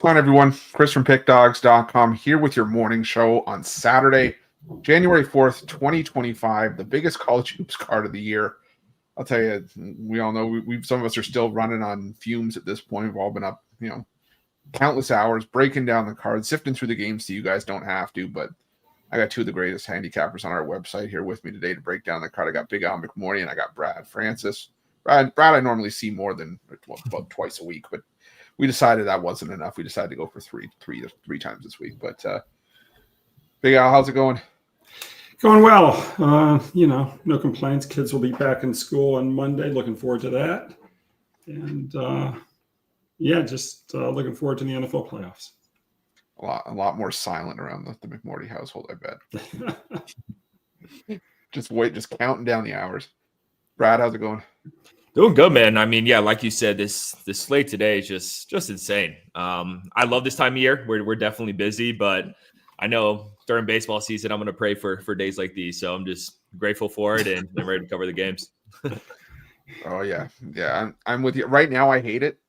Come on, everyone. Chris from PickDogs.com here with your morning show on Saturday, January 4th, 2025, the biggest college hoops card of the year. I'll tell you, we all know we some of us are still running on fumes at this point. We've all been up, countless hours breaking down the cards, sifting through the games so you guys don't have to. But I got two of the greatest handicappers on our website here with me today to break down the card. I got Big Al McMorty and I got Brad Francis. Brad I normally see more than about twice a week, but we decided that wasn't enough. We decided to go for three times this week. But Big Al, how's it going? Going well. No complaints. Kids will be back in school on Monday. Looking forward to that. And just looking forward to the NFL playoffs. A lot more silent around the McMorty household, I bet. just counting down the hours. Brad, how's it going? Doing good, man. I mean, yeah, like you said, this slate today is just insane. I love this time of year. We're definitely busy, but I know during baseball season, I'm going to pray for days like these. So I'm just grateful for it, and I'm ready to cover the games. Oh yeah. I'm with you. Right now, I hate it,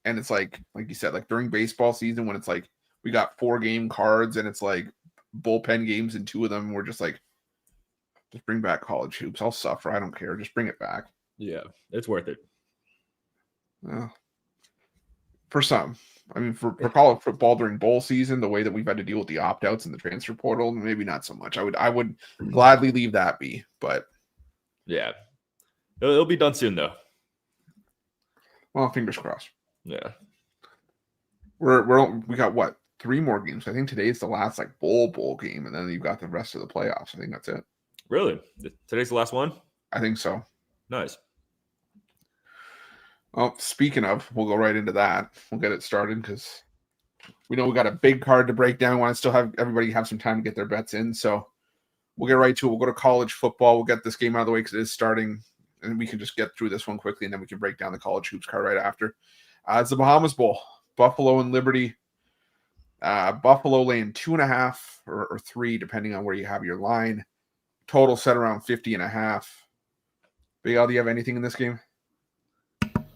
and it's like you said, like during baseball season when it's like we got 4-game cards and it's like bullpen games and 2 of them. We're just like, just bring back college hoops. I'll suffer. I don't care. Just bring it back. Yeah, it's worth it. For some. I mean, for college football during bowl season, the way that we've had to deal with the opt-outs and the transfer portal, maybe not so much. I would gladly leave that be, but yeah, it'll be done soon though. Well, fingers crossed. Yeah, we got what, 3 more games? I think today is the last bowl game, and then you've got the rest of the playoffs. I think that's it. Really? Today's the last one? I think so. Nice. Well, speaking of, we'll go right into that. We'll get it started because we know we got a big card to break down. We want to still have everybody have some time to get their bets in. So we'll get right to it. We'll go to college football. We'll get this game out of the way because it is starting, and we can just get through this one quickly, and then we can break down the college hoops card right after. It's the Bahamas Bowl. Buffalo and Liberty. Buffalo laying 2.5 or 3, depending on where you have your line. Total set around 50.5. Big Al, do you have anything in this game?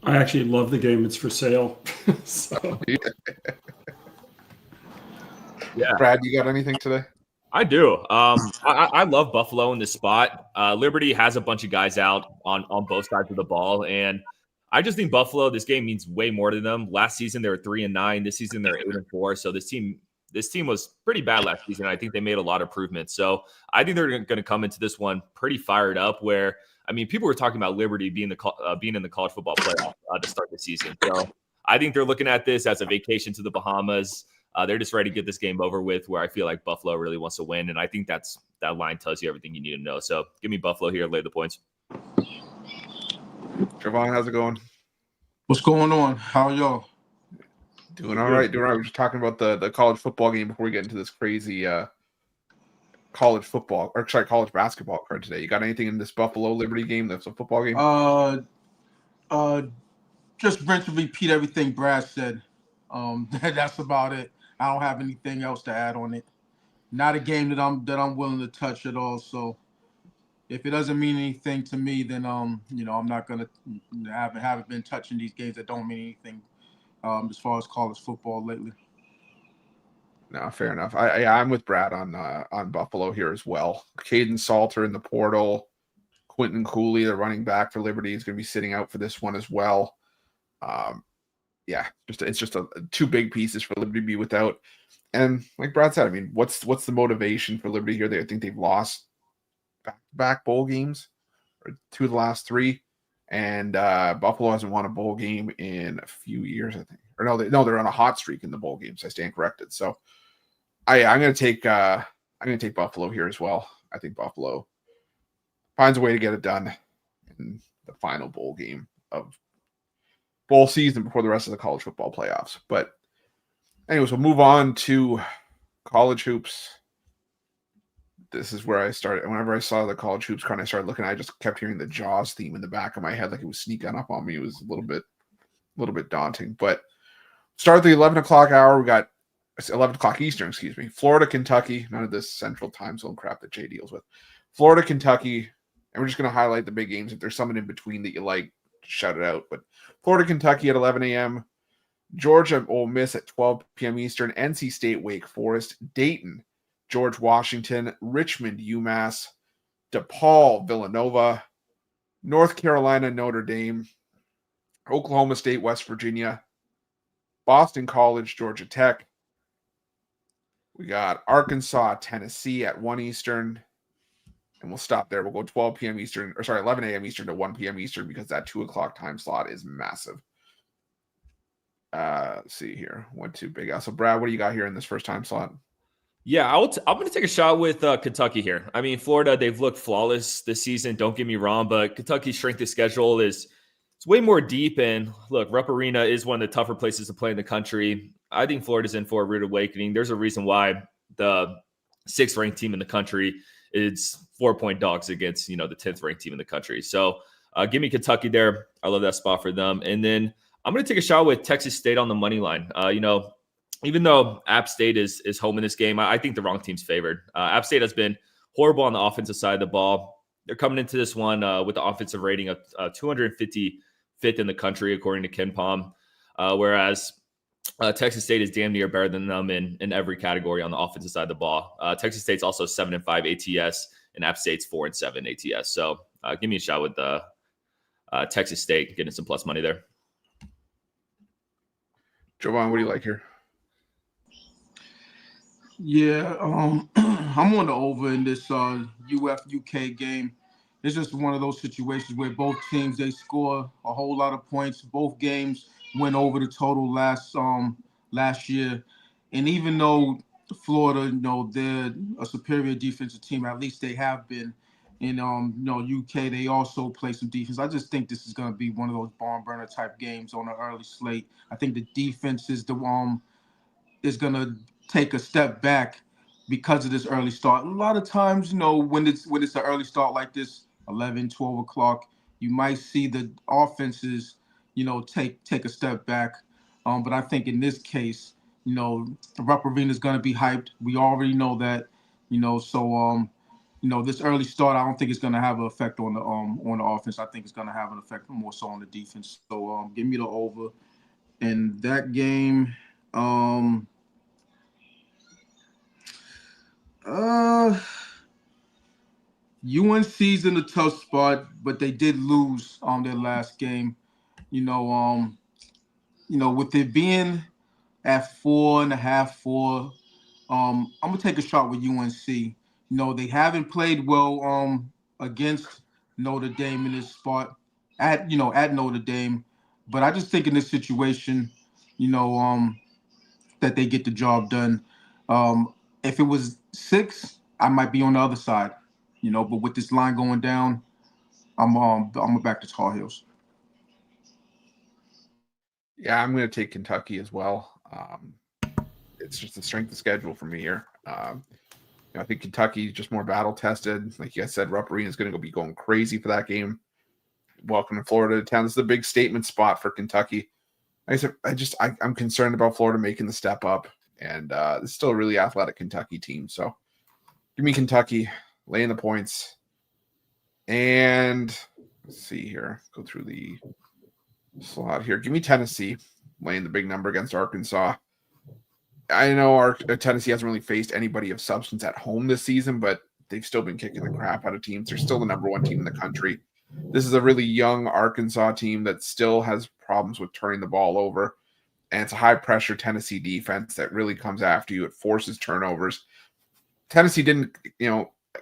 I actually love the game. It's for sale. So. Yeah. Brad, you got anything today? I do. I love Buffalo in this spot. Liberty has a bunch of guys out on both sides of the ball, and I just think Buffalo, this game means way more to them. Last season they were 3-9. This season they're 8-4. So this team was pretty bad last season. I think they made a lot of improvements. So I think they're going to come into this one pretty fired up. Where people were talking about Liberty being in the college football playoff to start the season. So I think they're looking at this as a vacation to the Bahamas. They're just ready to get this game over with, where I feel like Buffalo really wants to win. And I think that line tells you everything you need to know. So give me Buffalo here, lay the points. Javon, how's it going? What's going on? How are y'all? Doing all right. We're just talking about the college football game before we get into this crazy college basketball card today. You got anything in this Buffalo Liberty game that's a football game? Just rinse and repeat everything Brad said. That's about it. I don't have anything else to add on it. Not a game that I'm willing to touch at all. So if it doesn't mean anything to me, then I'm not gonna haven't been touching these games that don't mean anything as far as college football lately. No, fair enough. I'm with Brad on Buffalo here as well. Caden Salter in the portal, Quentin Cooley, the running back for Liberty, is going to be sitting out for this one as well. It's just 2 big pieces for Liberty to be without. And like Brad said, what's the motivation for Liberty here? I think they've lost back-to-back bowl games, or 2 of the last 3, and Buffalo hasn't won a bowl game in a few years, I think. Or no, they're on a hot streak in the bowl games. I stand corrected. So I'm going to take Buffalo here as well. I think Buffalo finds a way to get it done in the final bowl game of bowl season before the rest of the college football playoffs. But anyways, we'll move on to college hoops. This is where I started. Whenever I saw the college hoops card, I started looking. I just kept hearing the Jaws theme in the back of my head, like it was sneaking up on me. It was a little bit daunting. But start the 11 o'clock hour. We got 11 o'clock Eastern, excuse me. Florida, Kentucky. None of this central time zone crap that Jay deals with. Florida, Kentucky. And we're just going to highlight the big games. If there's something in between that you like, shout it out. But Florida, Kentucky at 11 a.m. Georgia, Ole Miss at 12 p.m. Eastern. NC State, Wake Forest. Dayton, George Washington. Richmond, UMass. DePaul, Villanova. North Carolina, Notre Dame. Oklahoma State, West Virginia. Boston College, Georgia Tech. We got Arkansas, Tennessee at 1 Eastern. And we'll stop there. We'll go 12 p.m. Eastern, 11 a.m. Eastern to 1 p.m. Eastern because that 2 o'clock time slot is massive. Let's see here. 1, 2, Big Al. So, Brad, what do you got here in this first time slot? Yeah, I'm going to take a shot with Kentucky here. I mean, Florida, they've looked flawless this season. Don't get me wrong, but Kentucky's strength of schedule is way more deep. And look, Rupp Arena is one of the tougher places to play in the country. I think Florida's in for a rude awakening. There's a reason why the 6th ranked team in the country is 4-point dogs against, the 10th ranked team in the country. So give me Kentucky there. I love that spot for them. And then I'm going to take a shot with Texas State on the money line. Even though App State is home in this game, I think the wrong team's favored. App State has been horrible on the offensive side of the ball. They're coming into this one with the offensive rating of 255th in the country, according to KenPom, whereas Texas State is damn near better than them in every category on the offensive side of the ball. Texas State's also 7-5 ATS, and App State's 4-7 ATS. So give me a shot with Texas State getting some plus money there. Jovan, what do you like here? Yeah, I'm on the over in this UF-UK game. It's just one of those situations where both teams, they score a whole lot of points. Both games went over the total last year. And even though Florida, they're a superior defensive team, at least they have been. In UK, they also play some defense. I just think this is going to be one of those barn burner type games on an early slate. I think the defense is is going to take a step back because of this early start. A lot of times, when it's an early start like this, 11, 12 o'clock, you might see the offenses, take a step back. But I think in this case, Rupp Arena is going to be hyped. We already know that, so this early start, I don't think it's going to have an effect on the offense. I think it's going to have an effect more so on the defense. So give me the over in that game. UNC's in a tough spot, but they did lose on their last game. With it being at 4.5, 4, I'm gonna take a shot with UNC. They haven't played well against Notre Dame in this spot at Notre Dame, but I just think in this situation, that they get the job done. If it was 6, I might be on the other side, but with this line going down, I'm back to Tar Heels. Yeah, I'm going to take Kentucky as well. It's just the strength of schedule for me here. I think Kentucky is just more battle tested. Like you guys said, Rupp Arena is going to be going crazy for that game. Welcome to Florida to town. This is a big statement spot for Kentucky. Like I said, I'm concerned about Florida making the step up, and it's still a really athletic Kentucky team. So give me Kentucky, laying the points. And let's see here. Go through the slot here. Give me Tennessee, laying the big number against Arkansas. I know Tennessee hasn't really faced anybody of substance at home this season, but they've still been kicking the crap out of teams. They're still the number 1 team in the country. This is a really young Arkansas team that still has problems with turning the ball over. And it's a high-pressure Tennessee defense that really comes after you. It forces turnovers. Tennessee didn't,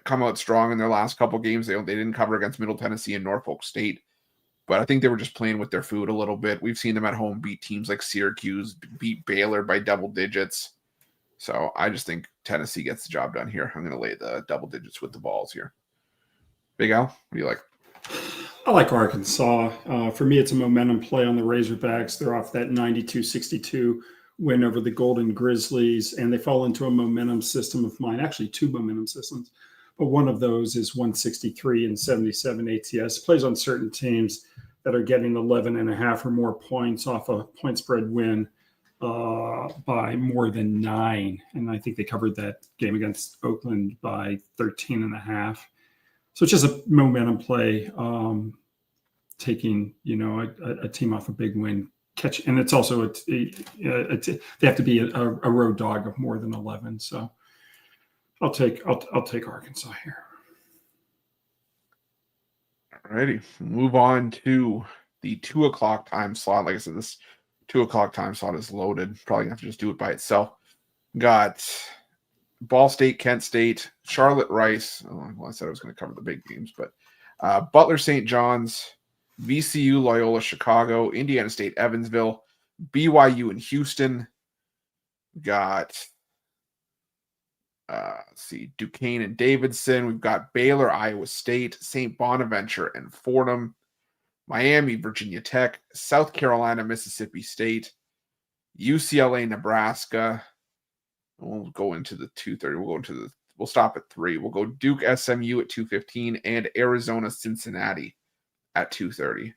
come out strong in their last couple games. They didn't cover against Middle Tennessee and Norfolk State. But I think they were just playing with their food a little bit. We've seen them at home beat teams like Syracuse, beat Baylor by double digits. So I just think Tennessee gets the job done here. I'm going to lay the double digits with the balls here. Big Al, what do you like? I like Arkansas. For me, it's a momentum play on the Razorbacks. They're off that 92-62 win over the Golden Grizzlies, and they fall into a momentum system of mine, actually 2 momentum systems. But one of those is 163 and 77 ATS. Plays on certain teams that are getting 11.5 or more points off a point spread win by more than 9. And I think they covered that game against Oakland by 13.5. So it's just a momentum play, taking, a team off a big win catch, and it's also they have to be a road dog of more than 11. So I'll take Arkansas here. Alrighty, move on to the 2 o'clock time slot. Like I said, this 2 o'clock time slot is loaded. Probably gonna have to just do it by itself. Got Ball State, Kent State, Charlotte Rice. Well, I said I was going to cover the big games, but Butler St. John's, VCU Loyola Chicago, Indiana State Evansville, BYU in Houston. Got let's see, Duquesne and Davidson. We've got Baylor, Iowa State, St. Bonaventure and Fordham, Miami, Virginia Tech, South Carolina, Mississippi State, UCLA, Nebraska. We'll go into the 2:30. We'll stop at 3. We'll go Duke, SMU at 2:15 and Arizona, Cincinnati at 2:30.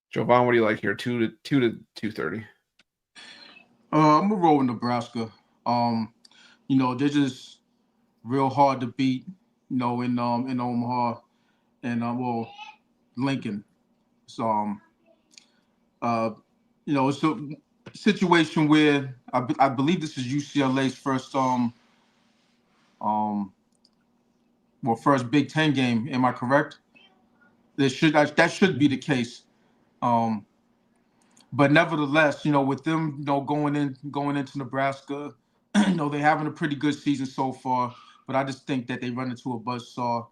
Jovan, what do you like here? 2 to 2:30. I'm gonna roll with Nebraska. They're just real hard to beat. In Omaha and Lincoln. So it's a situation where I believe this is UCLA's first first Big Ten game. Am I correct? That should be the case. But nevertheless, with them, going into Nebraska, they're having a pretty good season so far. But I just think that they run into a buzzsaw,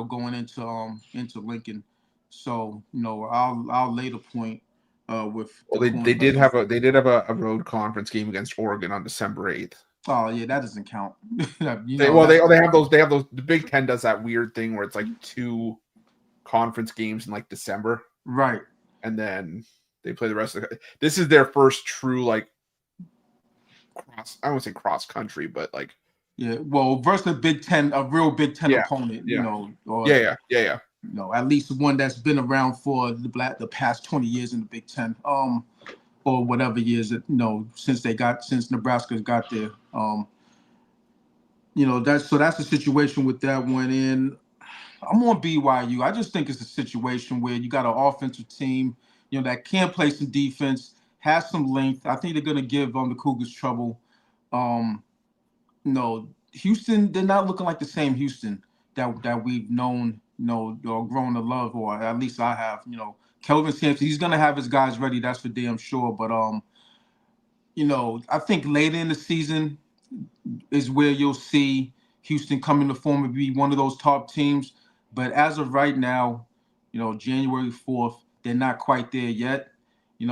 going into Lincoln. So, I'll lay the point with. Well, they did have a road conference game against Oregon on December 8th. Oh yeah, that doesn't count. They have those. The Big Ten does that weird thing where it's like 2 conference games in like December, right? And then they play the rest of the. This is their first true I won't say cross country, but versus a Big Ten, a real Big Ten opponent, at least one that's been around for the past 20 years in the Big Ten, or whatever years that since Nebraska got there, that's the situation with that one. And I'm on BYU. I just think it's a situation where you got an offensive team, that can play some defense, has some length. I think they're going to give the Cougars trouble. Houston, they're not looking like the same Houston that we've known, or grown to love, or at least I have. Kelvin Sampson, he's going to have his guys ready. That's for damn sure. But I think later in the season is where you'll see Houston come into form and be one of those top teams. But as of right now, January 4th, they're not quite there yet.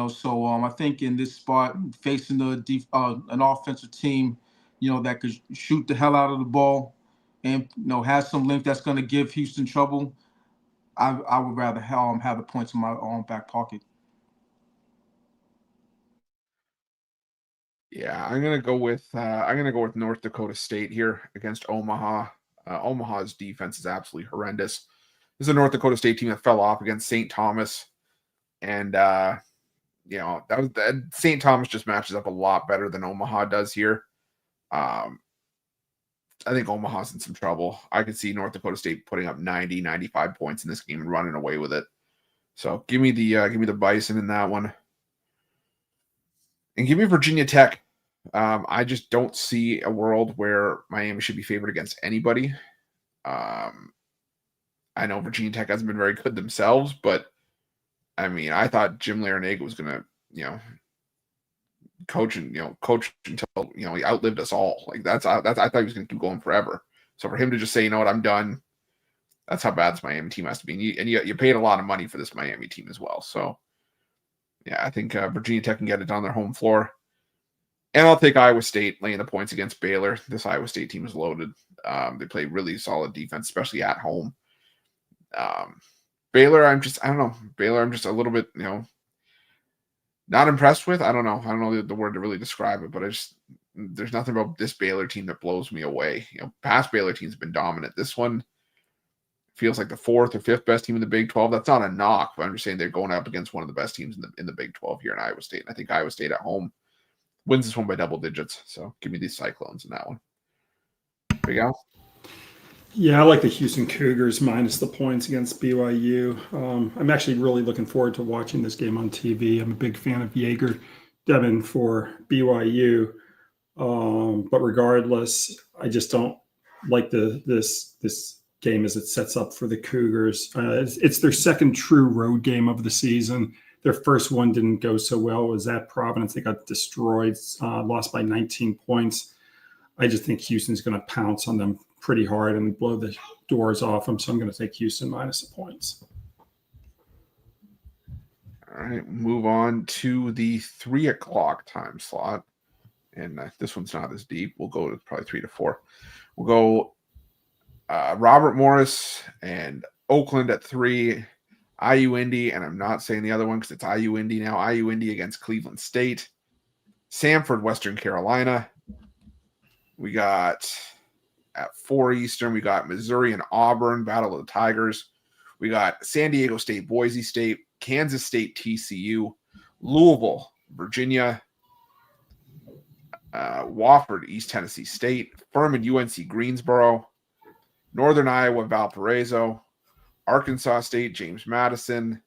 So I think in this spot, facing an offensive team, that could shoot the hell out of the ball and, has some length that's going to give Houston trouble, I would rather have the points in my own back pocket. Yeah, I'm gonna go with North Dakota State here against Omaha. Omaha's defense is absolutely horrendous. This is a North Dakota State team that fell off against St. Thomas, and St. Thomas just matches up a lot better than Omaha does here. I think Omaha's in some trouble. I could see North Dakota State putting up 90, 95 points in this game and running away with it. So give me the Bison in that one. And give me Virginia Tech. I just don't see a world where Miami should be favored against anybody. I know Virginia Tech hasn't been very good themselves, but I mean, I thought Jim Larinaga was going to, coach until he outlived us all. I thought he was going to keep going forever. So for him to just say, you know what, I'm done. That's how bad this Miami team has to be. And you paid a lot of money for this Miami team as well. So yeah, I think Virginia Tech can get it on their home floor. And I'll take Iowa State laying the points against Baylor. This Iowa State team is loaded. They play really solid defense, especially at home. Baylor, I'm just a little bit, not impressed with. I don't know the word to really describe it, but there's nothing about this Baylor team that blows me away. Past Baylor teams have been dominant. This one feels like the 4th or 5th best team in the Big 12. That's not a knock, but I'm just saying they're going up against one of the best teams in the Big 12 here in Iowa State. And I think Iowa State at home wins this one by double digits. So give me these Cyclones in that one. Big Al? Yeah, I like the Houston Cougars minus the points against BYU. I'm actually really looking forward to watching this game on TV. I'm a big fan of Jaeger Devin for BYU. But regardless, I just don't like this game as it sets up for the Cougars. It's their second true road game of the season. Their first one didn't go so well. It was at Providence. They got destroyed, lost by 19 points. I just think Houston's going to pounce on them pretty hard and blow the doors off them. So I'm going to take Houston minus the points. All right, move on to the 3 o'clock time slot. And this one's not as deep. We'll go to probably 3 to 4. We'll go Robert Morris and Oakland at 3, IU Indy, and I'm not saying the other one because it's IU Indy now. IU Indy against Cleveland State. Samford, Western Carolina. We got at 4 Eastern, we got Missouri and Auburn, Battle of the Tigers. We got San Diego State, Boise State, Kansas State, TCU, Louisville, Virginia, Wofford, East Tennessee State, Furman, UNC Greensboro, Northern Iowa, Valparaiso, Arkansas State, James Madison,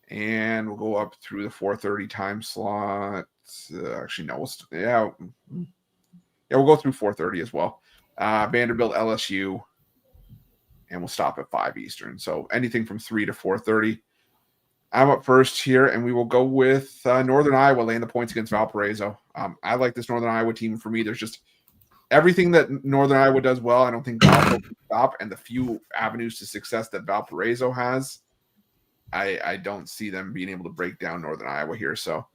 and we'll go up through the 4:30 time slot. Actually, no, we'll go through 4:30 as well. Vanderbilt, LSU, and we'll stop at 5 Eastern. So anything from 3 to 4:30. I'm up first here, and we will go with Northern Iowa laying the points against Valparaiso. I like this Northern Iowa team. For me, there's just everything that Northern Iowa does well. I don't think Valpo can stop, and the few avenues to success that Valparaiso has, I don't see them being able to break down Northern Iowa here. So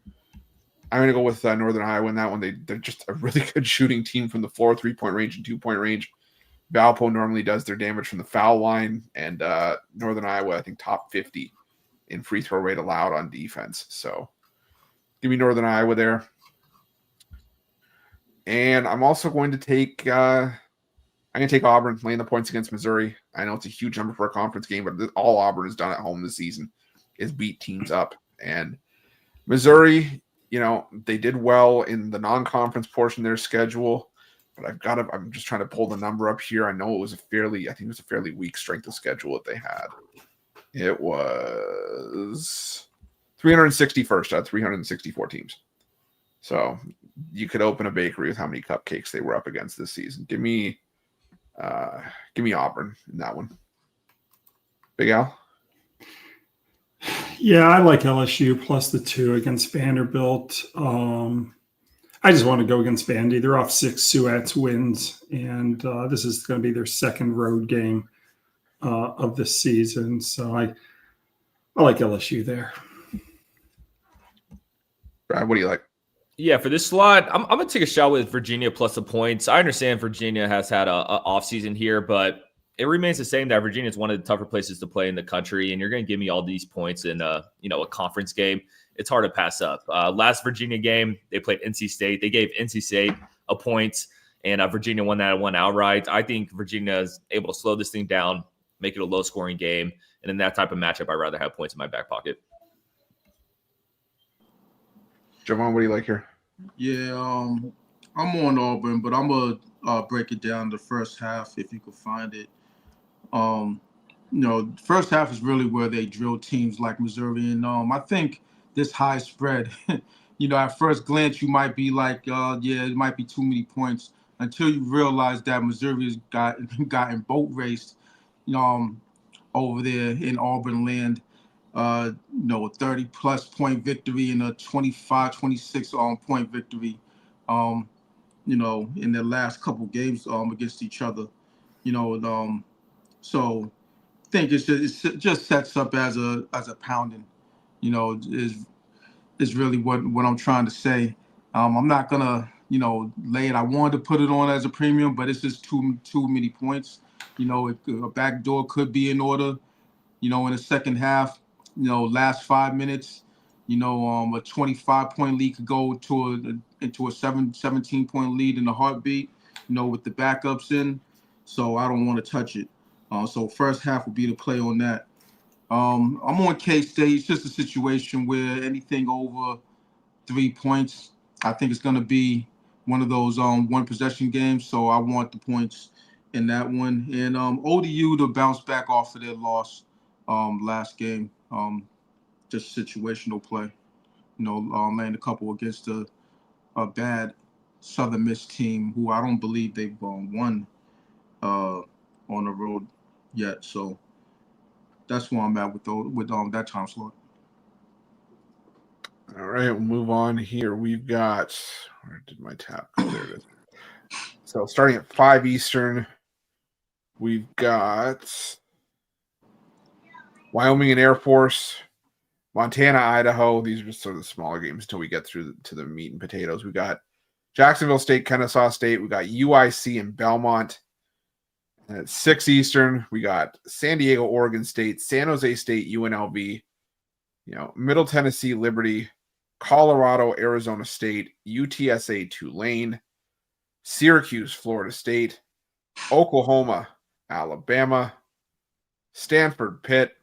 I'm going to go with Northern Iowa in that one. They're just a really good shooting team from the floor, 3-point range and 2-point range. Valpo normally does their damage from the foul line, and Northern Iowa, I think, top 50 in free throw rate allowed on defense. So give me Northern Iowa there. And I'm also going to take Auburn, laying the points against Missouri. I know it's a huge number for a conference game, but all Auburn has done at home this season is beat teams up. And Missouri, they did well in the non-conference portion of their schedule, but I'm just trying to pull the number up here. I know it was a fairly weak strength of schedule that they had. It was 361st out of 364 teams. So you could open a bakery with how many cupcakes they were up against this season. Give me Auburn in that one. Big Al? Yeah, I like LSU plus the 2 against Vanderbilt. I just want to go against Vandy. They're off 6 Suats wins, and this is going to be their second road game of the season. So I like LSU there. Brad, what do you like? Yeah, for this slot, I'm going to take a shot with Virginia plus the points. I understand Virginia has had a offseason here, but it remains the same that Virginia is one of the tougher places to play in the country, and you're going to give me all these points in a conference game. It's hard to pass up. Last Virginia game, they played NC State. They gave NC State a point, and Virginia won that one outright. I think Virginia is able to slow this thing down, make it a low-scoring game, and in that type of matchup, I'd rather have points in my back pocket. Javon, what do you like here? Yeah, I'm on Auburn, but I'm gonna break it down the first half if you could find it. First half is really where they drill teams like Missouri, and I think this high spread, at first glance you might be like, it might be too many points until you realize that Missouri has gotten boat raced, over there in Auburn land. A 30-plus point victory and a 25-26 point victory, in their last couple games against each other, so I think it just sets up as a pounding, is really what I'm trying to say. I'm not gonna lay it. I wanted to put it on as a premium, but it's just too many points. A backdoor could be in order, in the second half. Last 5 minutes, a 25-point lead could go into a 17-point lead in a heartbeat, with the backups in. So I don't want to touch it. So first half will be the play on that. I'm on K-State. It's just a situation where anything over 3 points, I think it's going to be one of those one possession games. So I want the points in that one. And ODU to bounce back off of their loss last game. Just situational play. Laying a couple against a bad Southern Miss team who I don't believe they've won on the road yet. So that's where I'm at with that time slot. All right, we'll move on here. We've got, where did my tab go? There it is. So starting at 5 Eastern, we've got Wyoming and Air Force, Montana, Idaho. These are just sort of the smaller games until we get through to the meat and potatoes. We got Jacksonville State, Kennesaw State. We got UIC and Belmont. And at 6 Eastern, we got San Diego, Oregon State, San Jose State, UNLV, Middle Tennessee, Liberty, Colorado, Arizona State, UTSA, Tulane, Syracuse, Florida State, Oklahoma, Alabama, Stanford, Pitt.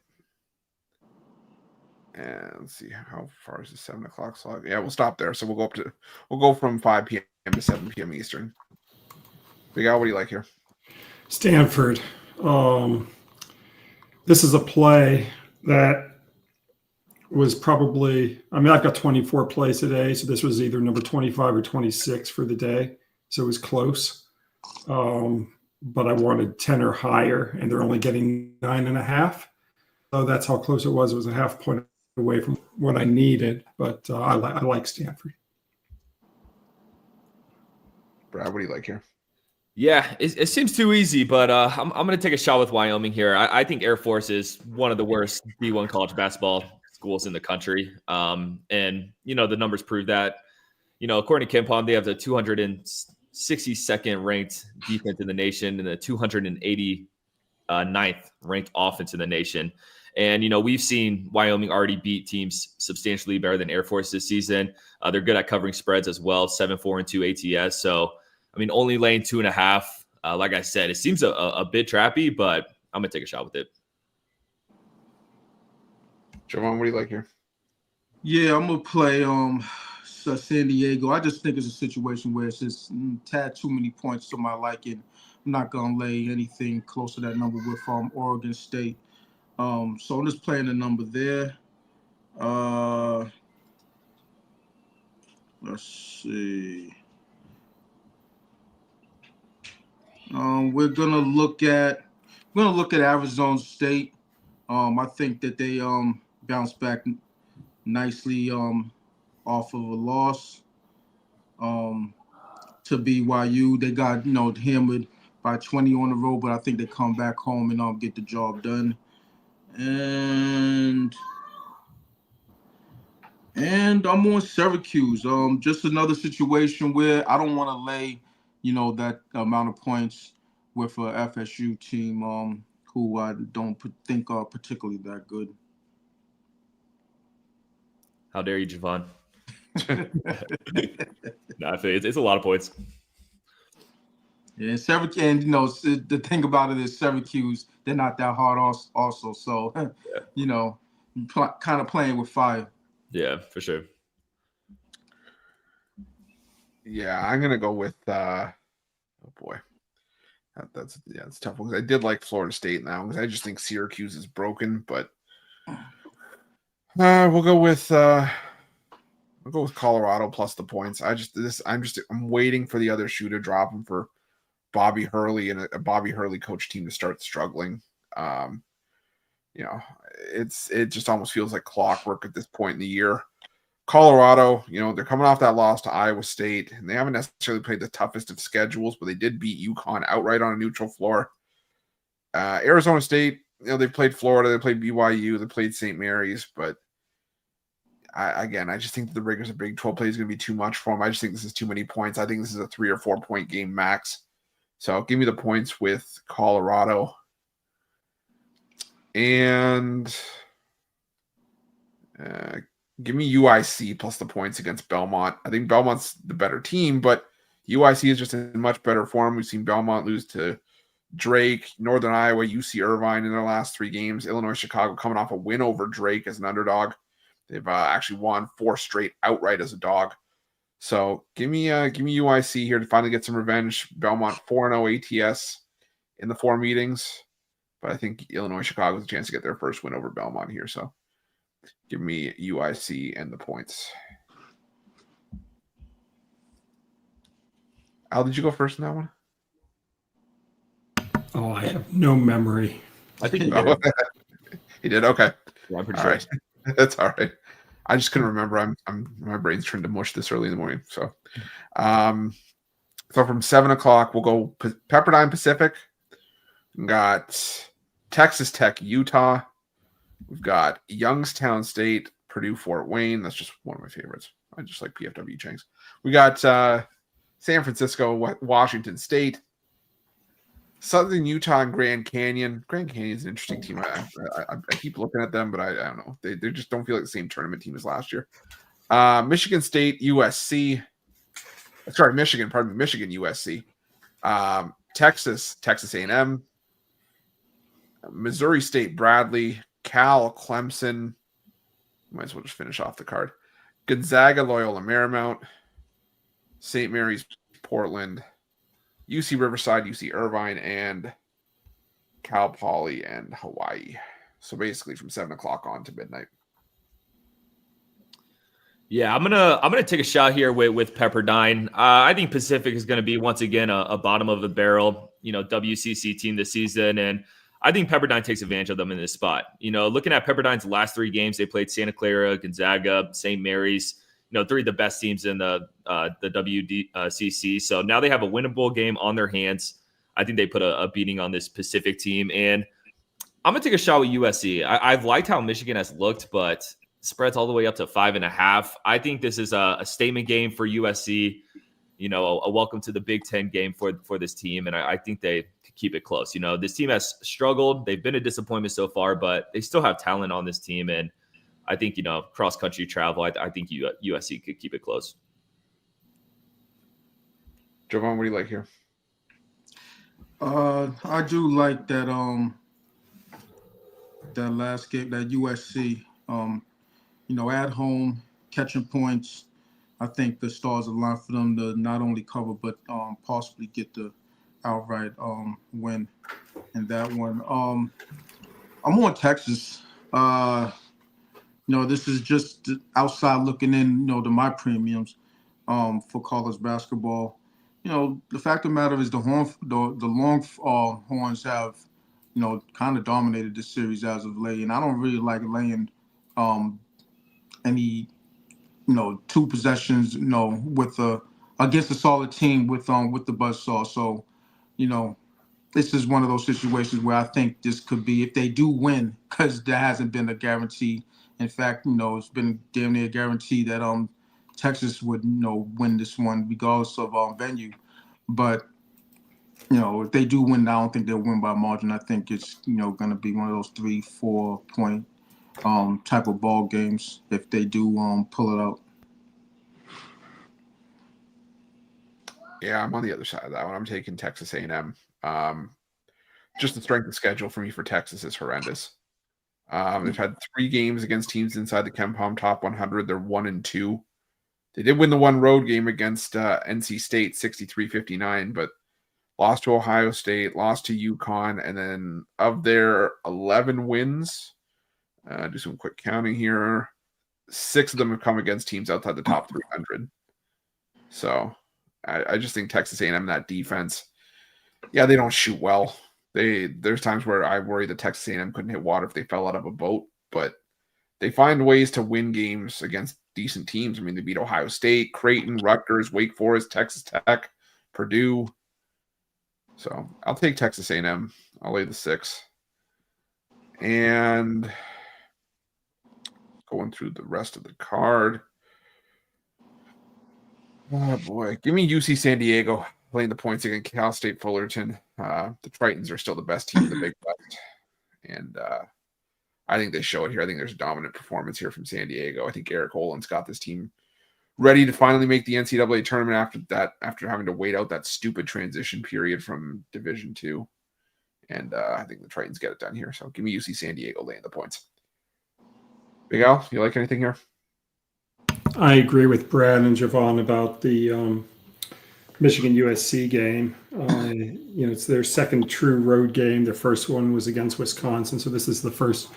And let's see, how far is the 7 o'clock slot? Yeah, we'll stop there. So we'll go from 5 p.m. to 7 p.m. Eastern. Big Al, what do you like here? Stanford. This is a play that was probably, I've got 24 plays today, so this was either number 25 or 26 for the day. So it was close. But I wanted 10 or higher, and they're only getting 9.5. So that's how close it was. It was a half point away from what I needed, but I like Stanford. Brad, what do you like here? Yeah, it seems too easy, but I'm going to take a shot with Wyoming here. I think Air Force is one of the worst D1 college basketball schools in the country. And, the numbers prove that. According to KenPom, they have the 262nd ranked defense in the nation and the 289th ranked offense in the nation. And, we've seen Wyoming already beat teams substantially better than Air Force this season. They're good at covering spreads as well, 7-4-2 ATS. So, only laying 2.5. Like I said, it seems a bit trappy, but I'm going to take a shot with it. Javon, what do you like here? Yeah, I'm going to play San Diego. I just think it's a situation where it's just tad too many points to my liking. I'm not going to lay anything close to that number with Oregon State. So I'm just playing the number there. Let's see. We're gonna look at Arizona State. I think that they bounced back nicely off of a loss to BYU. They got hammered by 20 on the road, but I think they come back home and get the job done. And I'm on Syracuse. Just another situation where I don't want to lay that amount of points with a FSU team who I don't think are particularly that good. How dare you, Javon? I feel it's a lot of points. Yeah, Syracuse, and the thing about it is Syracuse, they're not that hard also. So, kind of playing with fire. Yeah, for sure. Yeah, I'm gonna go with oh boy. That's it's tough because I did like Florida State now because I just think Syracuse is broken, but we'll go with Colorado plus the points. I'm waiting for the other shoe to drop and for Bobby Hurley and a Bobby Hurley coach team to start struggling. It just almost feels like clockwork at this point in the year. Colorado, they're coming off that loss to Iowa State, and they haven't necessarily played the toughest of schedules, but they did beat UConn outright on a neutral floor. Arizona State, they played Florida, they played BYU, they played St. Mary's, but I just think that the rigors of Big 12 play is going to be too much for them. I just think this is too many points. I think this is a 3 or 4 point game max. So give me the points with Colorado. And give me UIC plus the points against Belmont. I think Belmont's the better team, but UIC is just in much better form. We've seen Belmont lose to Drake, Northern Iowa, UC Irvine in their last 3 games. Illinois, Chicago coming off a win over Drake as an underdog. They've actually won 4 straight outright as a dog. So give me UIC here to finally get some revenge. Belmont 4-0 ATS. in the 4 meetings. But I think Illinois, Chicago has a chance to get their first win over Belmont here. So give me UIC and the points. Al, did you go first in that one? Oh, I have no memory. I think you Oh, did. he did? Okay. Yeah, I'm pretty All sure. right. That's all right. I just couldn't remember. My brain's turned to mush this early in the morning. So from 7 o'clock, we'll go Pepperdine Pacific. We've got Texas Tech, Utah. We've got Youngstown State, Purdue, Fort Wayne. That's just one of my favorites. I just like PFW Changs. We got San Francisco, Washington State, Southern Utah, and Grand Canyon. Grand Canyon is an interesting team. I keep looking at them, but I don't know. They just don't feel like the same tournament team as last year. Michigan State, USC. Sorry, Michigan, USC. Texas A&M. Missouri State, Bradley. Cal, Clemson. Might as well just finish off the card. Gonzaga, Loyola Marymount. St. Mary's, Portland. UC Riverside, UC Irvine, and Cal Poly and Hawaii. So basically from 7 o'clock on to midnight. Yeah, I'm gonna take a shot here with Pepperdine. I think Pacific is gonna be once again a bottom of the barrel, WCC team this season, and I think Pepperdine takes advantage of them in this spot. Looking at Pepperdine's last 3 games, they played Santa Clara, Gonzaga, St. Mary's. 3 of the best teams in the WCC. So now they have a winnable game on their hands. I think they put a beating on this Pacific team. And I'm going to take a shot with USC. I've liked how Michigan has looked, but spreads all the way up to 5.5. I think this is a statement game for USC, a welcome to the Big Ten game for this team. And I think they keep it close. This team has struggled. They've been a disappointment so far, but they still have talent on this team. And I think, cross-country travel, I think USC could keep it close. Jovan, what do you like here? I do like that that last game, that USC, at home, catching points. I think the stars align for them to not only cover, but possibly get the outright win in that one. I'm on Texas. This is just outside looking in, to my premiums for college basketball. The fact of the matter is the Longhorns have, kind of dominated the series as of late, and I don't really like laying any, 2 possessions, with against a solid team with the buzzsaw. So, this is one of those situations where I think this could be, if they do win, because there hasn't been a guarantee. In fact, it's been damn near a guarantee that Texas would win this one regardless of venue. But if they do win, I don't think they'll win by margin. I think it's going to be one of those 3-4 point type of ball games if they do pull it out. Yeah, I'm on the other side of that one. I'm taking Texas A&M. Just the strength of schedule for me for Texas is horrendous. They've had 3 games against teams inside the KenPom top 100. They're 1-2. They did win the one road game against NC State 63-59, but lost to Ohio State, lost to UConn, and then of their 11 wins, do some quick counting here, 6 of them have come against teams outside the top 300. So I just think Texas A&M in that defense, yeah, they don't shoot well. There's times where I worry that Texas A&M couldn't hit water if they fell out of a boat, but they find ways to win games against decent teams. I mean, they beat Ohio State, Creighton, Rutgers, Wake Forest, Texas Tech, Purdue. So I'll take Texas A&M. I'll lay the 6. And going through the rest of the card. Oh, boy. Give me UC San Diego playing the points against Cal State Fullerton. The Tritons are still the best team in the Big West. And I think they show it here. I think there's a dominant performance here from San Diego. I think Eric Olin's got this team ready to finally make the NCAA tournament after having to wait out that stupid transition period from Division II. And I think the Tritons get it done here. So give me UC San Diego laying the points. Big Al, you like anything here? I agree with Brad and Javon about the Michigan USC game. It's their second true road game. Their first one was against Wisconsin, so this is the first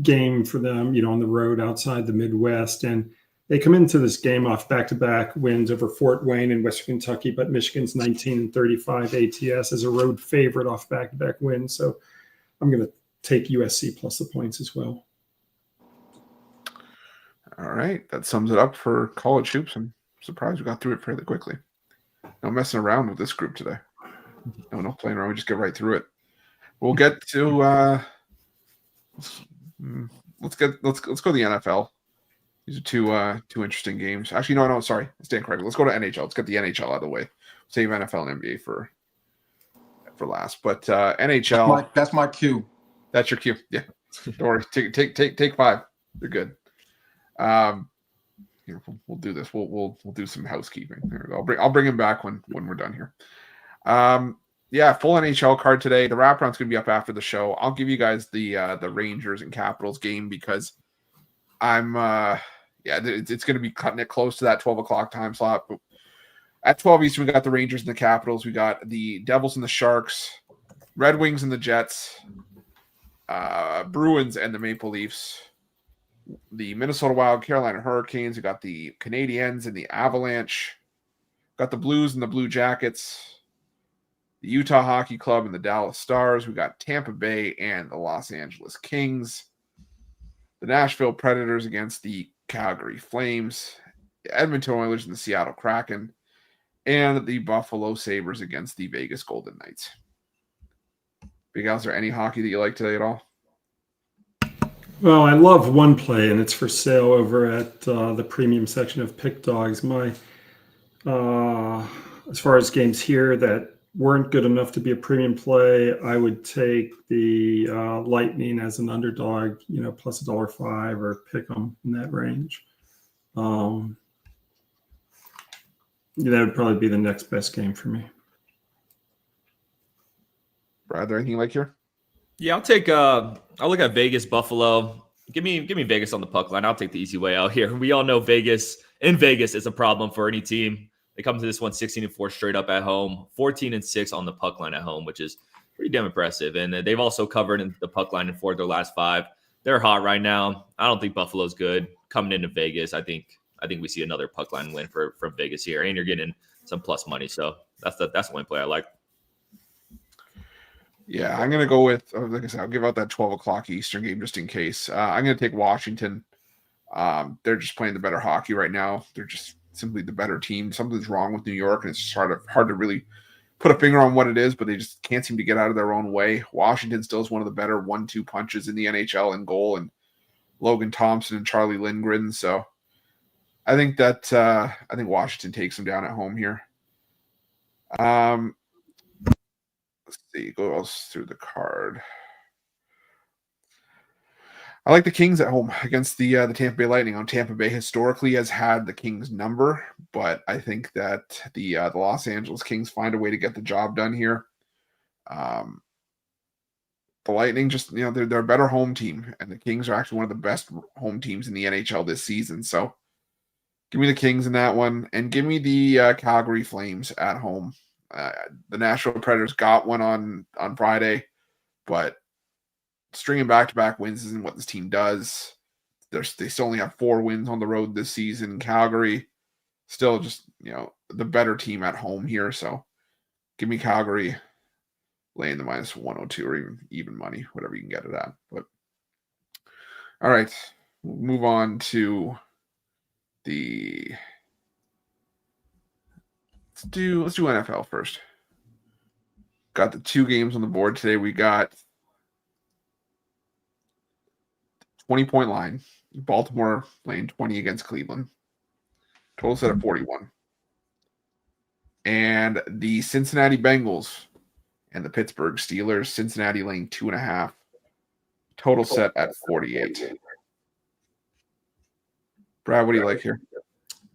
game for them, on the road outside the Midwest. And they come into this game off back-to-back wins over Fort Wayne and Western Kentucky, but Michigan's 19-35 ATS as a road favorite off back-to-back wins. So I'm going to take USC plus the points as well. All right, that sums it up for college hoops. I'm surprised we got through it fairly quickly. No messing around with this group today. No playing around. We just get right through it. We'll get to let's go to the NFL. These are two interesting games. Actually, no, sorry, I stand corrected. Let's go to NHL. Let's get the NHL out of the way. Save NFL and NBA for last. But NHL. That's my cue. That's your cue. Yeah. Don't worry. Take 5. You're good. Here, we'll do this. We'll do some housekeeping. There we go. I'll bring him back when we're done here. Full NHL card today. The wraparound's gonna be up after the show. I'll give you guys the Rangers and Capitals game because it's gonna be cutting it close to that 12 o'clock time slot. But at 12 Eastern, we got the Rangers and the Capitals. We got the Devils and the Sharks, Red Wings and the Jets, Bruins and the Maple Leafs, the Minnesota Wild, Carolina Hurricanes. We got the Canadiens and the Avalanche. Got the Blues and the Blue Jackets, the Utah Hockey Club and the Dallas Stars. We got Tampa Bay and the Los Angeles Kings, the Nashville Predators against the Calgary Flames, the Edmonton Oilers and the Seattle Kraken, and the Buffalo Sabres against the Vegas Golden Knights. Big Al, is there any hockey that you like today at all? Well, I love one play, and it's for sale over at the premium section of Pick Dogs. As far as games here that weren't good enough to be a premium play, I would take the Lightning as an underdog, plus $1.05 or pick them in that range. That would probably be the next best game for me. Brad, there anything you like here? Yeah, I'll look at Vegas, Buffalo. Give me Vegas on the puck line. I'll take the easy way out here. We all know Vegas is a problem for any team. They come to this one 16-4 straight up at home, 14-6 on the puck line at home, which is pretty damn impressive. And they've also covered in the puck line in 4 of their last 5. They're hot right now. I don't think Buffalo's good. Coming into Vegas, I think we see another puck line win from Vegas here, and you're getting some plus money. So that's the one play I like. Yeah, I'm going to go with, like I said, I'll give out that 12 o'clock Eastern game just in case. I'm going to take Washington. They're just playing the better hockey right now. They're just simply the better team. Something's wrong with New York, and it's just hard to really put a finger on what it is, but they just can't seem to get out of their own way. Washington still is one of the better 1-2 punches in the NHL in goal, and Logan Thompson and Charlie Lindgren. So I think Washington takes them down at home here. Let's see, goes through the card. I like the Kings at home against the Tampa Bay Lightning. Tampa Bay historically has had the Kings number, but I think that the Los Angeles Kings find a way to get the job done here. The Lightning just, they're a better home team, and the Kings are actually one of the best home teams in the NHL this season. So give me the Kings in that one, and give me the Calgary Flames at home. The Nashville Predators got one on Friday, but stringing back-to-back wins isn't what this team does. They still only have 4 wins on the road this season. Calgary still just, the better team at home here. So give me Calgary laying the minus 102 or even money, whatever you can get it at. But all right, we'll move on to let's do NFL first. Got the 2 games on the board today. We got 20-point line. Baltimore laying 20 against Cleveland. Total set at 41. And the Cincinnati Bengals and the Pittsburgh Steelers. Cincinnati laying 2.5. Total set at 48. Brad, what do you like here?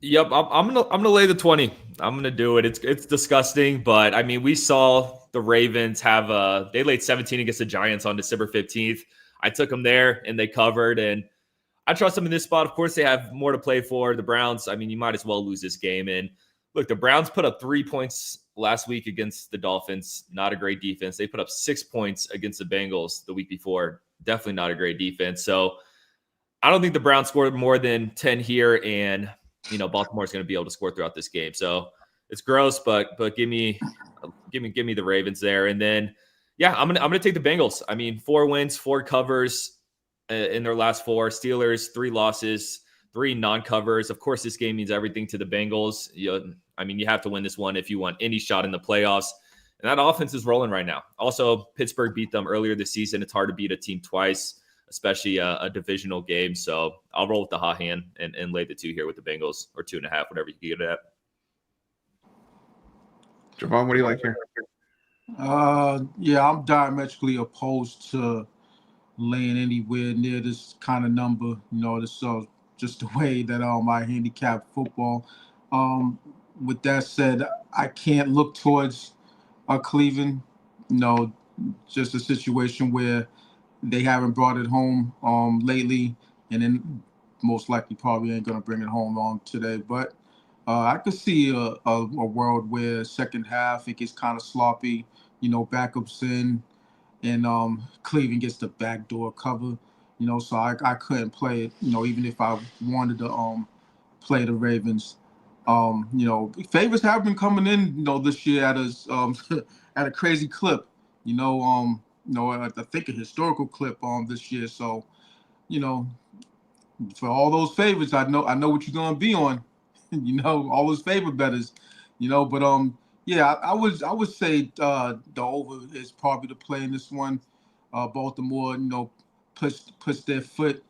Yep, I'm gonna lay the 20. I'm gonna do it. It's disgusting, but I mean, we saw the Ravens they laid 17 against the Giants on December 15th. I took them there and they covered, and I trust them in this spot. Of course, they have more to play for. The Browns, I mean, you might as well lose this game. And Look, the Browns put up 3 points last week against the Dolphins. Not a great defense. They put up 6 points against the Bengals the week before. Definitely not a great defense. So I don't think the Browns scored more than 10 here, and Baltimore's going to be able to score throughout this game. So it's gross, but give me the Ravens there. And then I'm gonna take the Bengals. I mean, 4 wins, 4 covers in their last 4. Steelers 3 losses, 3 non-covers. Of course, this game means everything to the Bengals. You have to win this one if you want any shot in the playoffs. And that offense is rolling right now. Also, Pittsburgh beat them earlier this season. It's hard to beat a team twice, especially a divisional game. So I'll roll with the hot hand and lay the 2 here with the Bengals, or 2.5, whatever you can get it at. Javon, what do you like here? I'm diametrically opposed to laying anywhere near this kind of number. This just the way that I handicap football. With that said, I can't look towards Cleveland. Just a situation where they haven't brought it home lately, and then most likely probably ain't gonna bring it home today. But I could see a world where second half it gets kind of sloppy. Backups in, and Cleveland gets the backdoor cover. So I couldn't play it. Even if I wanted to play the Ravens. Favorites have been coming in, this year at a crazy clip. I think a historical clip this year. So, for all those favorites, I know what you're gonna be on. All those favorite bettors. But I would say the over is probably the play in this one. Baltimore, puts their foot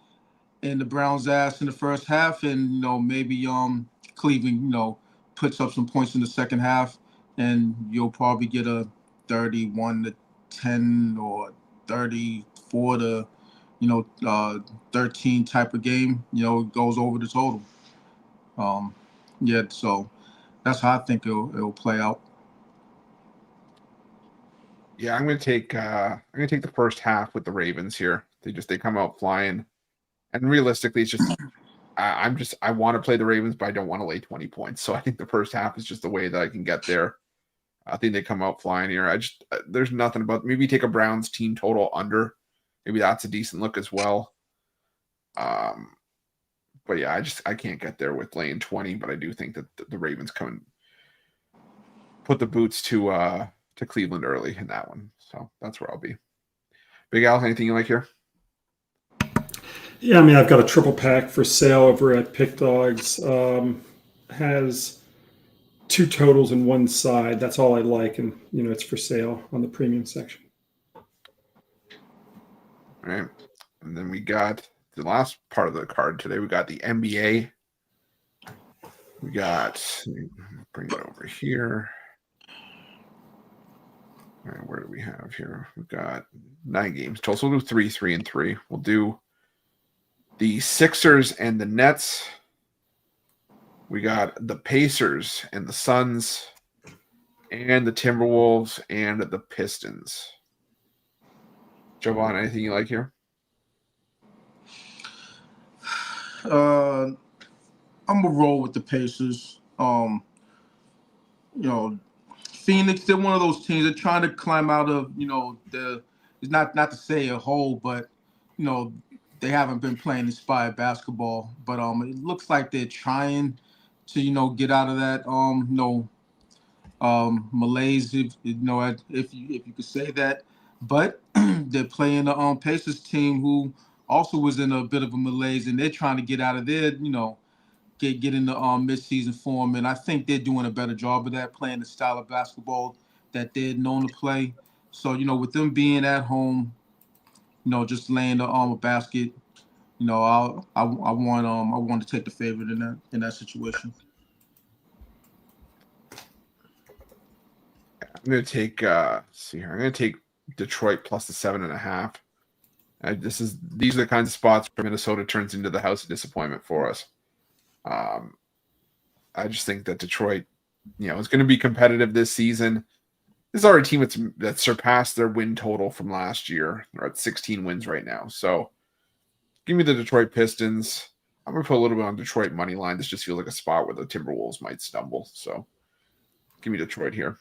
in the Browns' ass in the first half, and maybe Cleveland, puts up some points in the second half, and you'll probably get a 31-10 or 34-13 type of game. It goes over the total. So that's how I think it'll play out. Yeah, I'm gonna take the first half with the Ravens here. They come out flying, and realistically, it's just I want to play the Ravens, but I don't want to lay 20 points. So I think the first half is just the way that I can get there. I think they come out flying here. There's nothing about, maybe take a Browns team total under. Maybe that's a decent look as well. But yeah, I can't get there with laying 20. But I do think that the Ravens come and put the boots to Cleveland early in that one. So that's where I'll be. Big Al, anything you like here? Yeah, I've got a triple pack for sale over at Pick Dogs. Has 2 totals in one side. That's all I like, and it's for sale on the premium section. All right, and then we got the last part of the card today. We got the NBA. We got, let me bring it over here. All right, where do we have here? We've got 9 games total. So we'll do 3, 3, and 3. We'll do the Sixers and the Nets. We got the Pacers and the Suns, and the Timberwolves and the Pistons. Jovan, anything you like here? I'm gonna roll with the Pacers. Phoenix, they're one of those teams that are trying to climb out of, it's not to say a hole, but they haven't been playing inspired basketball. But it looks like they're trying to get out of that malaise, if you could say that. But they're playing the Pacers team, who also was in a bit of a malaise, and they're trying to get out of there, get into mid-season form. And I think they're doing a better job of that, playing the style of basketball that they're known to play. So, with them being at home, just laying the basket, I want to take the favorite in that situation. I'm gonna take I'm gonna take Detroit plus the 7.5. These are the kinds of spots where Minnesota turns into the house of disappointment for us. I just think that Detroit, is going to be competitive this season. This is already a team that surpassed their win total from last year. They're at 16 wins right now. So give me the Detroit Pistons. I'm going to put a little bit on Detroit money line. This just feels like a spot where the Timberwolves might stumble. So give me Detroit here.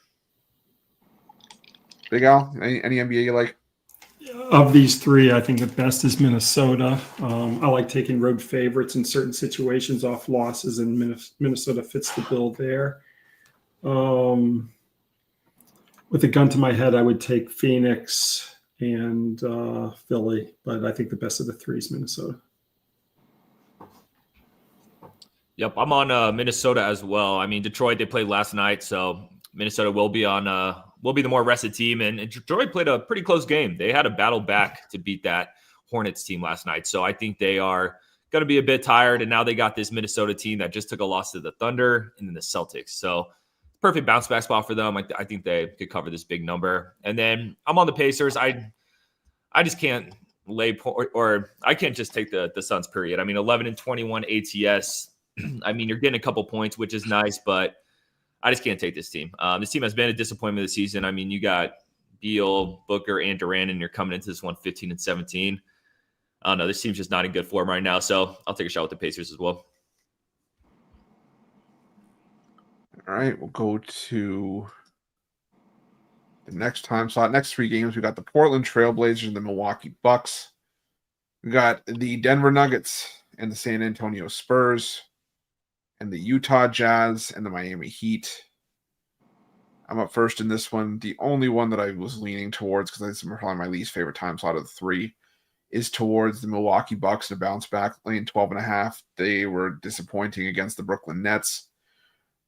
Big Al, any NBA you like? Of these three, I think the best is Minnesota. I like taking road favorites in certain situations off losses, and Minnesota fits the bill there. With a gun to my head, I would take Phoenix and Philly, but I think the best of the three is Minnesota. Yep, I'm on Minnesota as well. I mean, Detroit, they played last night, so Minnesota will be the more rested team. And Detroit played a pretty close game. They had a battle back to beat that Hornets team last night. So I think they are going to be a bit tired. And now they got this Minnesota team that just took a loss to the Thunder and then the Celtics. So perfect bounce back spot for them. I think they could cover this big number. And then I'm on the Pacers. I just can't or I can't just take the Suns, period. I mean, 11-21 ATS. I mean, you're getting a couple points, which is nice, but I just can't take this team. This team has been a disappointment this season. I mean, you got Beal, Booker, and Durant, and you're coming into this one 15-17. I don't know. This team's just not in good form right now, so I'll take a shot with the Pacers as well. All right, we'll go to the next time slot. Next three games, we got the Portland Trailblazers and the Milwaukee Bucks. We got the Denver Nuggets and the San Antonio Spurs, and the Utah Jazz and the Miami Heat. I'm up first in this one. The only one that I was leaning towards, because this is probably my least favorite time slot of the three, is towards the Milwaukee Bucks to bounce back, laying 12.5. They were disappointing against the Brooklyn Nets.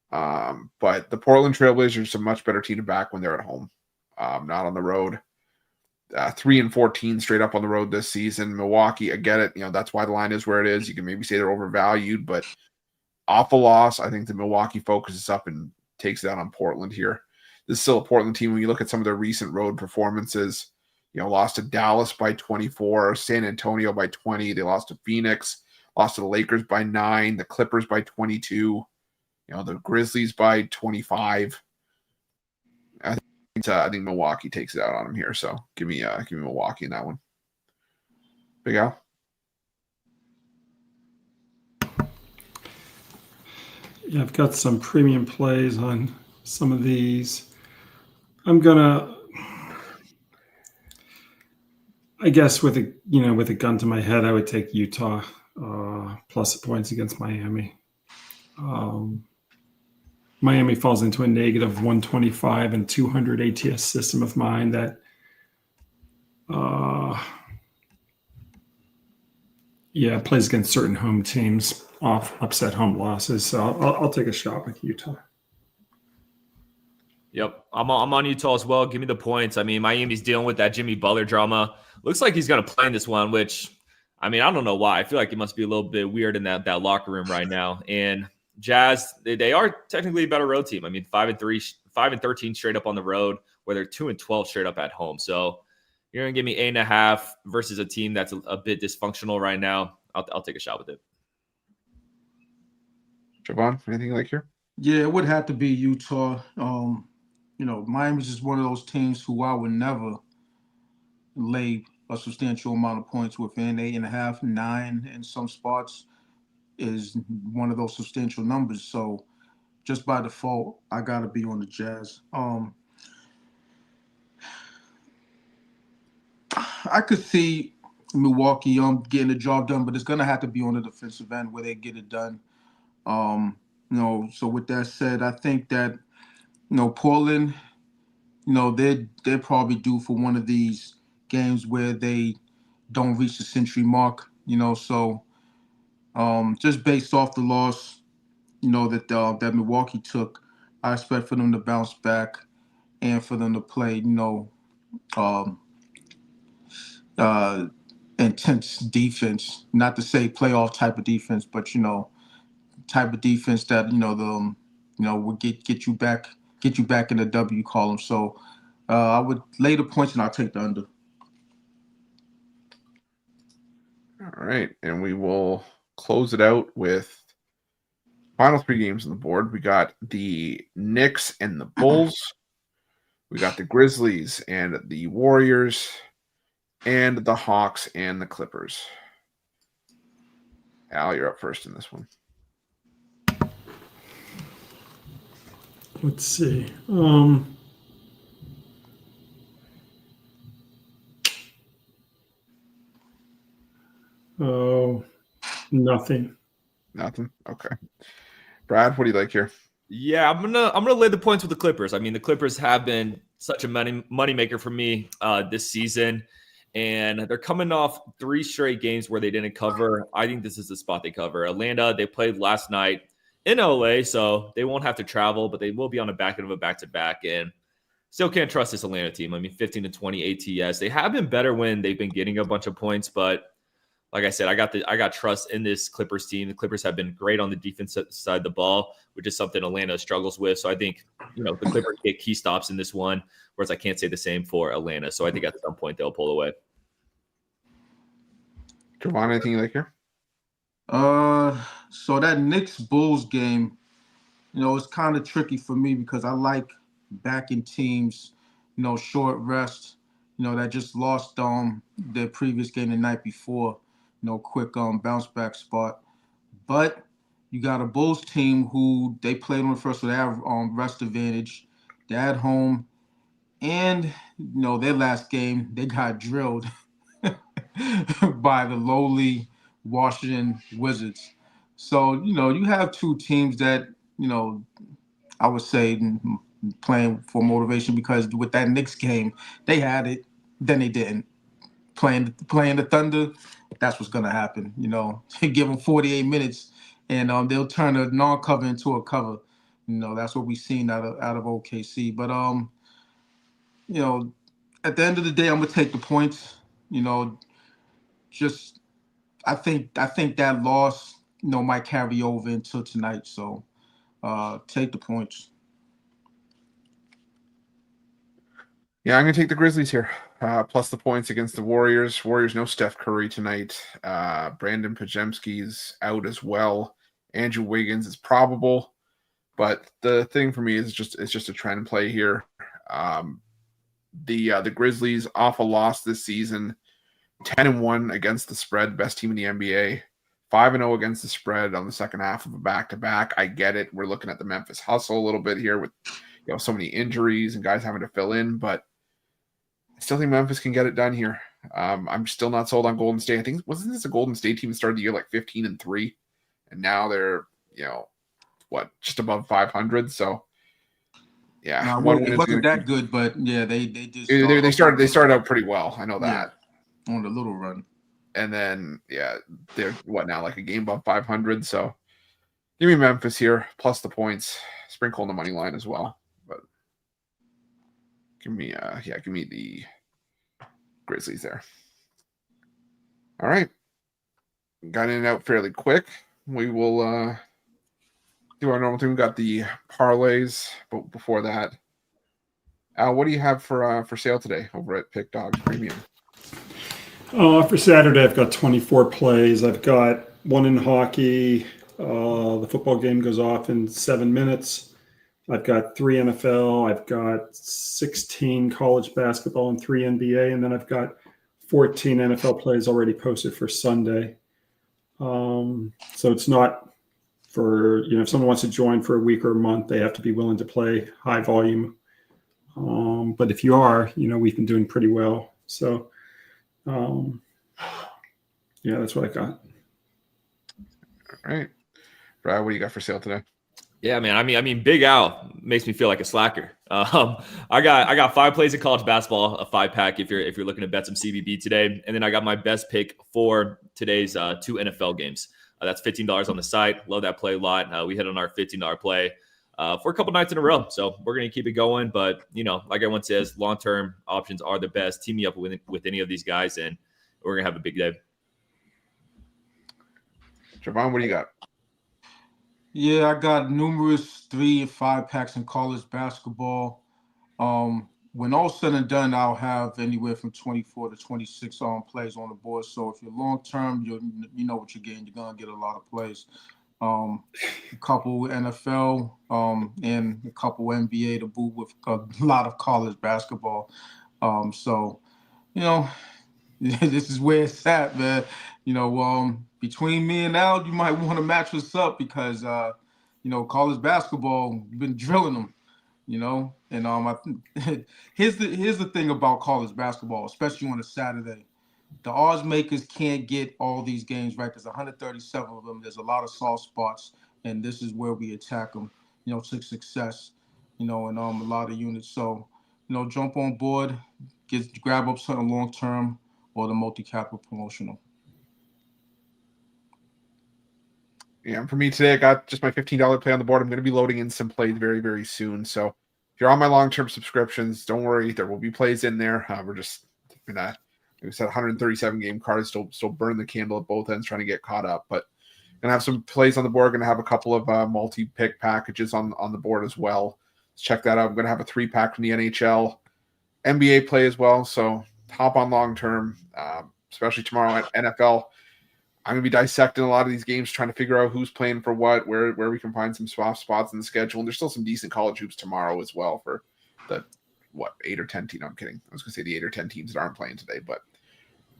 But the Portland Trailblazers are a much better team to back when they're at home, not on the road. 3-14 straight up on the road this season. Milwaukee, I get it. That's why the line is where it is. You can maybe say they're overvalued, but off a loss, I think the Milwaukee focuses up and takes it out on Portland here. This is still a Portland team. When you look at some of their recent road performances, lost to Dallas by 24, San Antonio by 20. They lost to Phoenix, lost to the Lakers by 9, the Clippers by 22, the Grizzlies by 25. I think Milwaukee takes it out on them here. So give me Milwaukee in that one. Big Al. Yeah, I've got some premium plays on some of these. I'm gonna, I guess, with a gun to my head, I would take Utah plus the points against Miami. Miami falls into a negative 125 and 200 ATS system of mine that, plays against certain home teams off upset home losses. So I'll take a shot with Utah. Yep, I'm on Utah as well. Give me the points. I mean, Miami's dealing with that Jimmy Butler drama. Looks like he's going to play in this one, which, I mean, I don't know why. I feel like it must be a little bit weird in that locker room right now. And Jazz, they are technically a better road team. I mean, 5-13 straight up on the road, where they're 2-12 straight up at home. So you're going to give me 8.5 versus a team that's a bit dysfunctional right now. I'll take a shot with it. Javon, anything you like here? Yeah, it would have to be Utah. Miami's just one of those teams who I would never lay a substantial amount of points within. 8.5, 9 in some spots is one of those substantial numbers. So just by default, I got to be on the Jazz. I could see Milwaukee getting the job done, but it's going to have to be on the defensive end where they get it done. So with that said, I think that, Portland, they're probably due for one of these games where they don't reach the century mark, so just based off the loss, that Milwaukee took, I expect for them to bounce back and for them to play, intense defense, not to say playoff type of defense, but, type of defense that, will get you back in the W column. So I would lay the points and I'll take the under. All right. And we will close it out with final three games on the board. We got the Knicks and the Bulls. We got the Grizzlies and the Warriors, and the Hawks and the Clippers. Al, you're up first in this one. Let's see. Oh, nothing. Nothing. Okay. Brad, what do you like here? Yeah, I'm gonna lay the points with the Clippers. I mean, the Clippers have been such a money maker for me this season, and they're coming off 3 straight games where they didn't cover. I think this is the spot they cover. Atlanta, they played last night in LA, so they won't have to travel, but they will be on the back end of a back-to-back, and still can't trust this Atlanta team. I mean, 15-20 ATS. They have been better when they've been getting a bunch of points, but like I said, I got trust in this Clippers team. The Clippers have been great on the defensive side of the ball, which is something Atlanta struggles with. So I think, the Clippers get key stops in this one, whereas I can't say the same for Atlanta. So I think at some point they'll pull away. Javon, anything you like here? So that Knicks Bulls game, it's kind of tricky for me because I like backing teams, short rest, that just lost their previous game the night before. Quick bounce back spot. But you got a Bulls team who they played on the first, so they have rest advantage. They're at home. And, their last game, they got drilled by the lowly Washington Wizards. So, you have two teams that, I would say playing for motivation because with that Knicks game, they had it, then they didn't. Playing the Thunder, that's what's going to happen. Give them 48 minutes, and they'll turn a non-cover into a cover. That's what we've seen out of OKC. But at the end of the day, I'm gonna take the points. Just I think that loss, might carry over until tonight. So take the points. Yeah, I'm going to take the Grizzlies here. Plus the points against the Warriors. Warriors, no Steph Curry tonight. Brandon Pajemski's out as well. Andrew Wiggins is probable. But the thing for me is it's just a trend play here. The Grizzlies off a loss this season. 10-1 against the spread, best team in the NBA. 5-0 against the spread on the second half of a back-to-back. I get it. We're looking at the Memphis hustle a little bit here with so many injuries and guys having to fill in, but I still think Memphis can get it done here. I'm still not sold on Golden State. I think wasn't this a Golden State team that started the year like 15-3, and now they're just above 500. So yeah, it wasn't that good, but yeah, they just they started out pretty well. I know that on the little run, and then they're like a game above 500. So give me Memphis here plus the points, sprinkle on the money line as well. But give me the Grizzlies there. All right. Got in and out fairly quick. We will do our normal thing. We got the parlays, but before that, Al, what do you have for sale today over at Pick Dogs Premium? For Saturday, I've got 24 plays. I've got one in hockey. The football game goes off in 7 minutes. I've got 3 NFL. I've got 16 college basketball and 3 NBA. And then I've got 14 NFL plays already posted for Sunday. So it's not for, if someone wants to join for a week or a month, they have to be willing to play high volume. But if you are, we've been doing pretty well. So, that's what I got. All right. Brad, what do you got for sale today? Yeah, man. I mean, Big Al makes me feel like a slacker. I got 5 plays of college basketball, a 5-pack if you're looking to bet some CBB today, and then I got my best pick for today's 2 NFL games. That's $15 on the site. Love that play a lot. We hit on our $15 play for a couple nights in a row, so we're gonna keep it going. But like everyone says, long-term options are the best. Team me up with any of these guys, and we're gonna have a big day. Javon, what do you got? Yeah, I got numerous 3 and 5 packs in college basketball. When all said and done, I'll have anywhere from 24 to 26 plays on the board. So if you're long term, you know what you're getting. You're gonna get a lot of plays. A couple NFL, and a couple NBA to boot with a lot of college basketball. So this is where it's at, man. between me and Al, you might want to match us up because college basketball been drilling them, And here's the thing about college basketball, especially on a Saturday. The odds makers can't get all these games right. There's 137 of them. There's a lot of soft spots, and this is where we attack them, to success, and a lot of units. So, jump on board, grab up something long term or the multi-capital promotional. Yeah, for me today, I got just my $15 play on the board. I'm going to be loading in some plays very, very soon. So if you're on my long-term subscriptions, don't worry. There will be plays in there. We're just going to, we said 137 game cards, still burn the candle at both ends, trying to get caught up. But going to have some plays on the board. Going to have a couple of multi-pick packages on the board as well. Let's check that out. I'm going to have a 3-pack from the NHL, NBA play as well. So hop on long-term, especially tomorrow at NFL. I'm going to be dissecting a lot of these games, trying to figure out who's playing for what, where we can find some soft spots in the schedule. And there's still some decent college hoops tomorrow as well for the, 8 or 10 teams. I'm kidding. I was going to say the 8 or 10 teams that aren't playing today. But,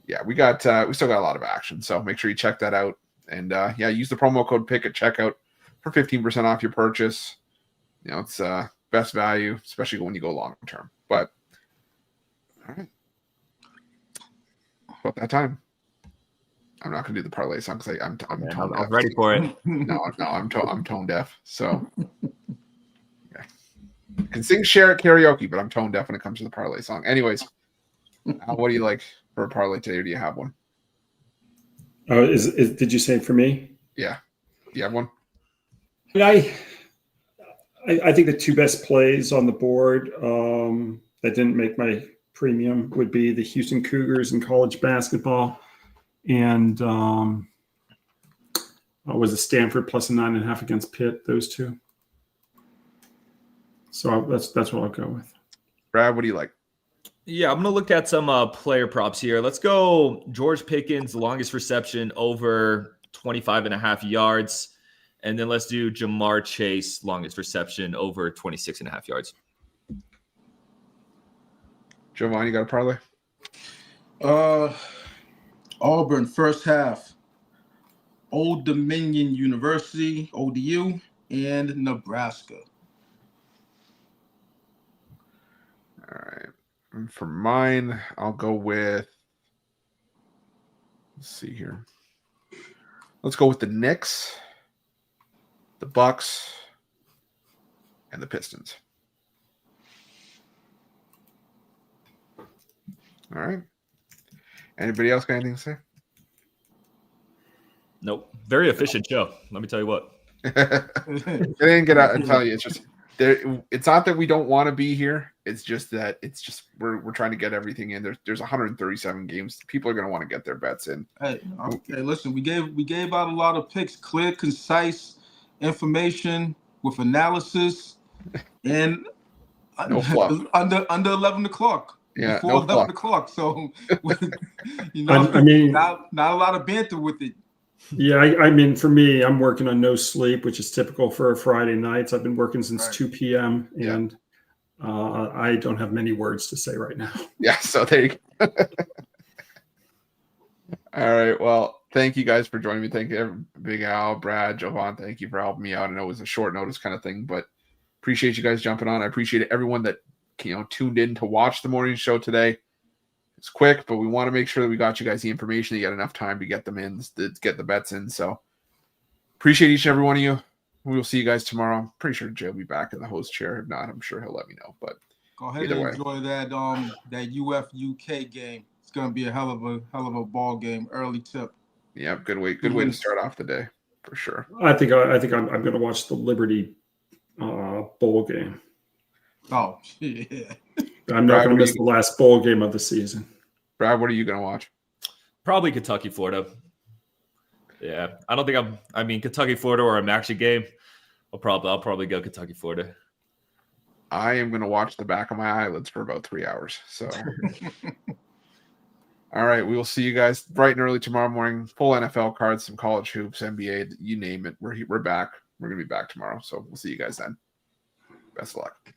yeah, we still got a lot of action. So make sure you check that out. And, use the promo code PICK at checkout for 15% off your purchase. It's best value, especially when you go long term. But, all right. About that time. I'm not going to do the parlay song because I'm tone deaf. I'm ready for it. No, I'm tone deaf. So, yeah. I can sing share at karaoke, but I'm tone deaf when it comes to the parlay song. Anyways, what do you like for a parlay today? Or do you have one? Did you say for me? Yeah. Do you have one? I think the two best plays on the board that didn't make my premium would be the Houston Cougars in college basketball. And was it Stanford plus a 9.5 against Pitt? Those two. So that's what I'll go with. Brad, what do you like? Yeah, I'm going to look at some player props here. Let's go George Pickens, longest reception over 25.5 yards. And then let's do Jamar Chase, longest reception over 26.5 yards. Giovanni, you got a parlay? Auburn first half, Old Dominion University, ODU, and Nebraska. All right. And for mine, I'll go with, let's see here. Let's go with the Knicks, the Bucks, and the Pistons. All right. Anybody else got anything to say? Nope. Very efficient show. Let me tell you what. It didn't get out and tell you. It's just it's not that we don't want to be here. It's just that we're trying to get everything in. There's 137 games. People are going to want to get their bets in. Hey, listen, we gave out a lot of picks, clear, concise information with analysis, and no fluff. under 11 o'clock. Yeah, before no 11 o'clock. So, I mean, not a lot of banter with it. Yeah, I mean, for me, I'm working on no sleep, which is typical for a Friday nights. I've been working since 2 p.m. and I don't have many words to say right now. Yeah, so there you go. All right, well, thank you guys for joining me. Thank you, Big Al, Brad, Jovan. Thank you for helping me out. I know it was a short notice kind of thing, but appreciate you guys jumping on. I appreciate everyone that tuned in to watch the morning show today. It's quick, but we want to make sure that we got you guys the information. You got enough time to get them in, to get the bets in. So appreciate each and every one of you. We will see you guys tomorrow. I'm pretty sure Jay will be back in the host chair. If not, I'm sure he'll let me know. But go ahead and enjoy that UF UK game. It's gonna be a hell of a ball game. Early tip. Yeah, good way to start off the day for sure. I think I'm going to watch the Liberty bowl game. Oh, yeah. I'm not going to miss the last bowl game of the season. Brad, what are you going to watch? Probably Kentucky, Florida. Yeah, I don't think Kentucky, Florida, or a Maxi game. I'll probably go Kentucky, Florida. I am going to watch the back of my eyelids for about 3 hours. So, all right, we will see you guys bright and early tomorrow morning. Full NFL cards, some college hoops, NBA, you name it. We're back. We're going to be back tomorrow. So we'll see you guys then. Best of luck.